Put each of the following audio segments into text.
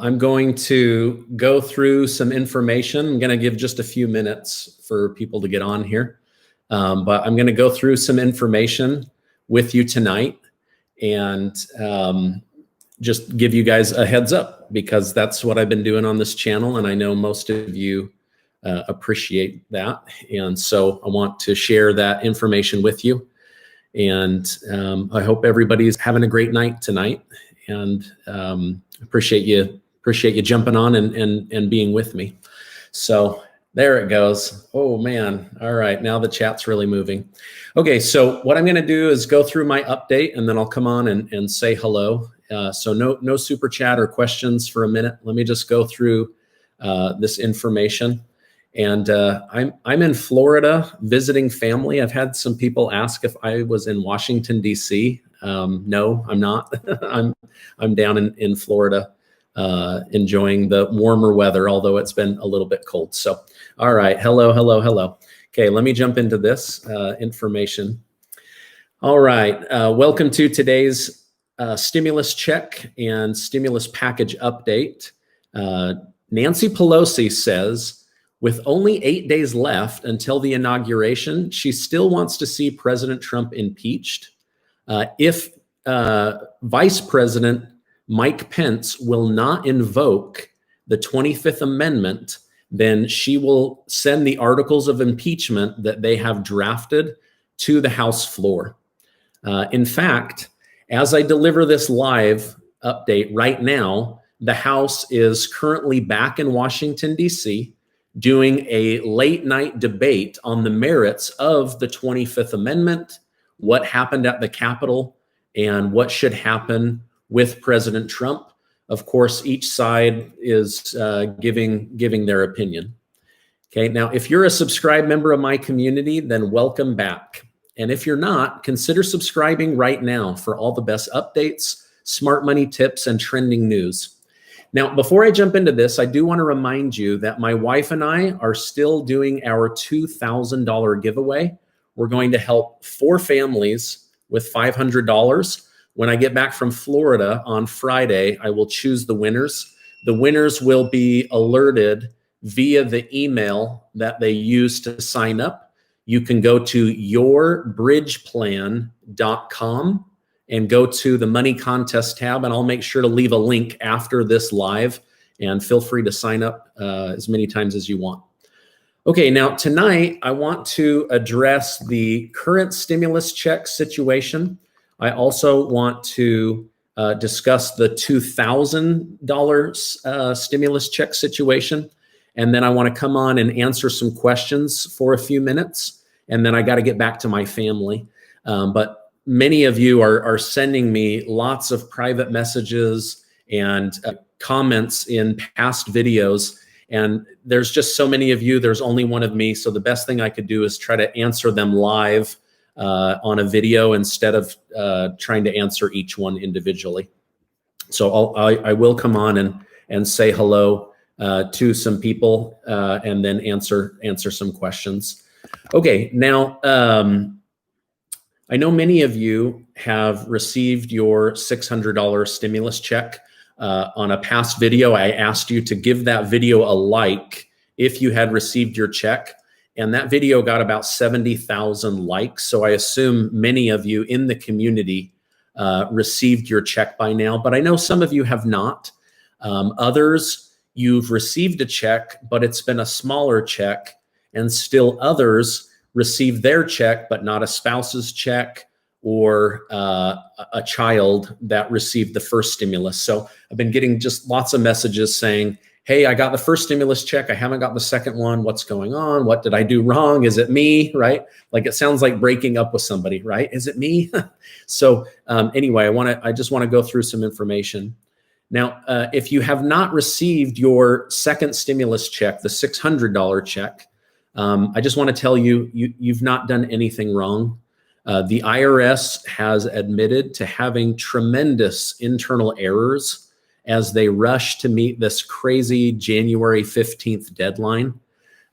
I'm going to go through some information. I'm going to give just a few minutes for people to get on here. But I'm going to go through some information with you tonight and just give you guys a heads up, because that's what I've been doing on this channel. And I know most of you appreciate that. And so I want to share that information with you. And I hope everybody's having a great night tonight. And appreciate you jumping on and being with me. So there it goes. Oh man. All right. Now the chat's really moving. Okay. So what I'm going to do is go through my update, and then I'll come on and say hello. So no super chat or questions for a minute. Let me just go through this information. And I'm in Florida visiting family. I've had some people ask if I was in Washington, D.C. No, I'm not. I'm down in Florida, enjoying the warmer weather, although it's been a little bit cold. So, all right. Hello. Okay, let me jump into this information. All right. Welcome to today's stimulus check and stimulus package update. Nancy Pelosi says, with only 8 days left until the inauguration, she still wants to see President Trump impeached. If Vice President Mike Pence will not invoke the 25th Amendment, then she will send the articles of impeachment that they have drafted to the House floor. In fact, as I deliver this live update right now, the House is currently back in Washington, D.C., doing a late night debate on the merits of the 25th Amendment, what happened at the Capitol, and what should happen with President Trump. Of course, each side is giving their opinion. Okay, now if you're a subscribed member of my community, then welcome back. And if you're not, consider subscribing right now for all the best updates, smart money tips, and trending news. Now, before I jump into this, I do want to remind you that my wife and I are still doing our $2,000 giveaway. We're going to help 4 families with $500. When I get back from Florida on Friday, I will choose the winners. The winners will be alerted via the email that they use to sign up. You can go to yourbridgeplan.com and go to the money contest tab, and I'll make sure to leave a link after this live, and feel free to sign up as many times as you want. Okay, now tonight I want to address the current stimulus check situation. I also want to discuss the $2,000 stimulus check situation, and then I want to come on and answer some questions for a few minutes, and then I got to get back to my family. But many of you are sending me lots of private messages and comments in past videos. And there's just so many of you, there's only one of me. So the best thing I could do is try to answer them live on a video instead of trying to answer each one individually. So I will come on and say hello to some people and then answer some questions. Okay, now, I know many of you have received your $600 stimulus check. On a past video, I asked you to give that video a like if you had received your check, and that video got about 70,000 likes. So I assume many of you in the community received your check by now, but I know some of you have not. Others, you've received a check, but it's been a smaller check, and still others received their check, but not a spouse's check or a child that received the first stimulus. So I've been getting just lots of messages saying, hey, I got the first stimulus check. I haven't got the second one. What's going on? What did I do wrong? Is it me, right? Like it sounds like breaking up with somebody, right? Is it me? So anyway, I just want to go through some information. Now, if you have not received your second stimulus check, the $600 check, I just want to tell you, you've not done anything wrong. The IRS has admitted to having tremendous internal errors as they rush to meet this crazy January 15th deadline.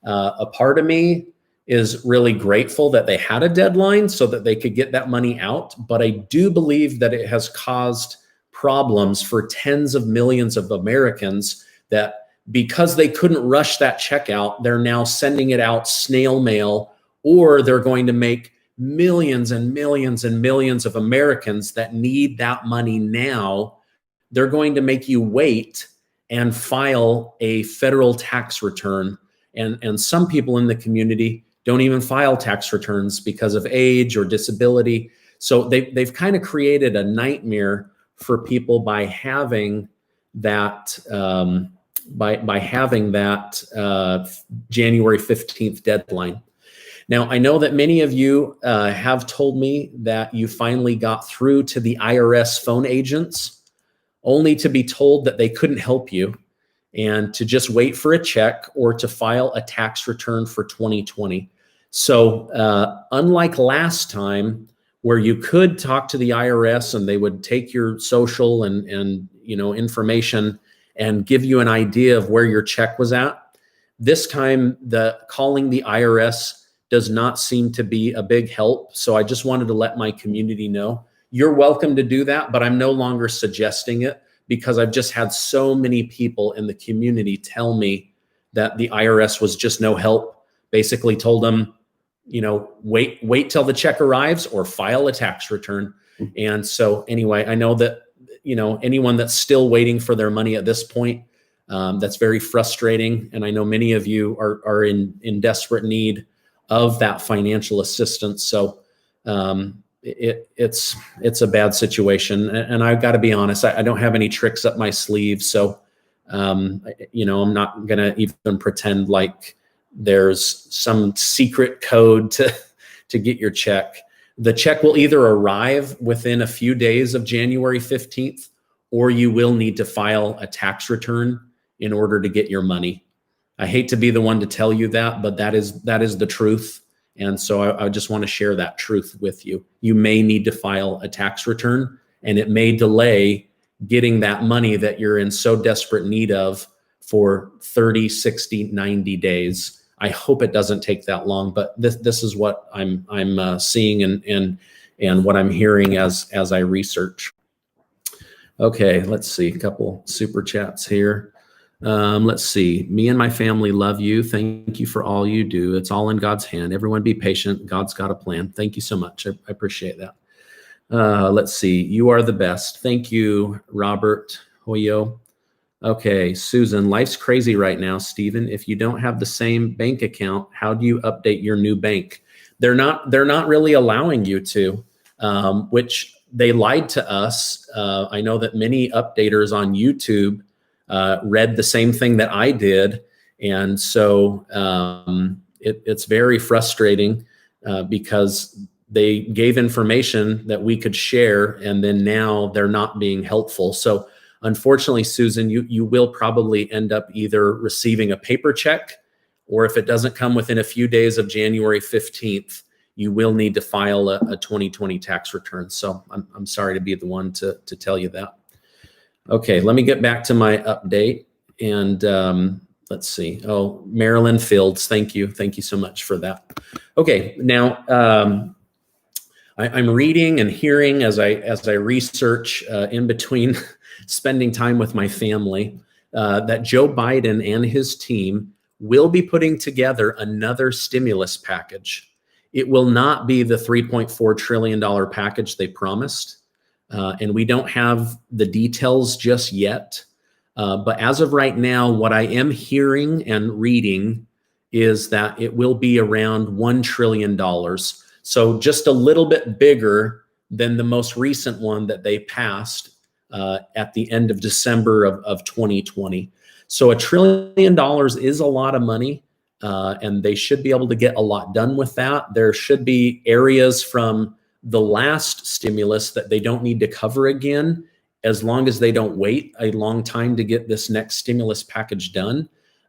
A part of me is really grateful that they had a deadline so that they could get that money out, but I do believe that it has caused problems for tens of millions of Americans that because they couldn't rush that check out, they're now sending it out snail mail, or they're going to make millions and millions and millions of Americans that need that money now. They're going to make you wait and file a federal tax return. And some people in the community don't even file tax returns because of age or disability. So they've kind of created a nightmare for people by having that January 15th deadline. Now, I know that many of you have told me that you finally got through to the IRS phone agents, only to be told that they couldn't help you and to just wait for a check or to file a tax return for 2020. So unlike last time, where you could talk to the IRS and they would take your social and information and give you an idea of where your check was at, this time calling the IRS does not seem to be a big help. So I just wanted to let my community know. You're welcome to do that, but I'm no longer suggesting it because I've just had so many people in the community tell me that the IRS was just no help. Basically told them, wait till the check arrives or file a tax return. And so anyway, I know that, anyone that's still waiting for their money at this point, that's very frustrating. And I know many of you are in desperate need of that financial assistance. So it's a bad situation. And I've got to be honest, I don't have any tricks up my sleeve. So, I'm not going to even pretend like there's some secret code to get your check. The check will either arrive within a few days of January 15th, or you will need to file a tax return in order to get your money. I hate to be the one to tell you that, but that is the truth. And so I just want to share that truth with you. You may need to file a tax return, and it may delay getting that money that you're in so desperate need of for 30, 60, 90 days. I hope it doesn't take that long, but this is what I'm seeing and what I'm hearing as I research. Okay, let's see, a couple super chats here. Let's see. Me and my family love you. Thank you for all you do. It's all in God's hand. Everyone be patient. God's got a plan. Thank you so much. I appreciate that. Let's see. You are the best. Thank you, Robert Hoyo. Okay, Susan, life's crazy right now, Stephen. If you don't have the same bank account, how do you update your new bank? They're not really allowing you to, which they lied to us. I know that many updaters on YouTube read the same thing that I did. And so it's very frustrating because they gave information that we could share, and then now they're not being helpful. So unfortunately, Susan, you will probably end up either receiving a paper check, or if it doesn't come within a few days of January 15th, you will need to file a 2020 tax return. So I'm sorry to be the one to tell you that. Okay, let me get back to my update. And let's see. Oh, Marilyn Fields, thank you. Thank you so much for that. Okay, now I'm reading and hearing as I research in between spending time with my family that Joe Biden and his team will be putting together another stimulus package. It will not be the $3.4 trillion package they promised. And we don't have the details just yet. But as of right now, what I am hearing and reading is that it will be around $1 trillion. So just a little bit bigger than the most recent one that they passed at the end of December of 2020. So $1 trillion is a lot of money, and they should be able to get a lot done with that. There should be areas from the last stimulus that they don't need to cover again, as long as they don't wait a long time to get this next stimulus package done.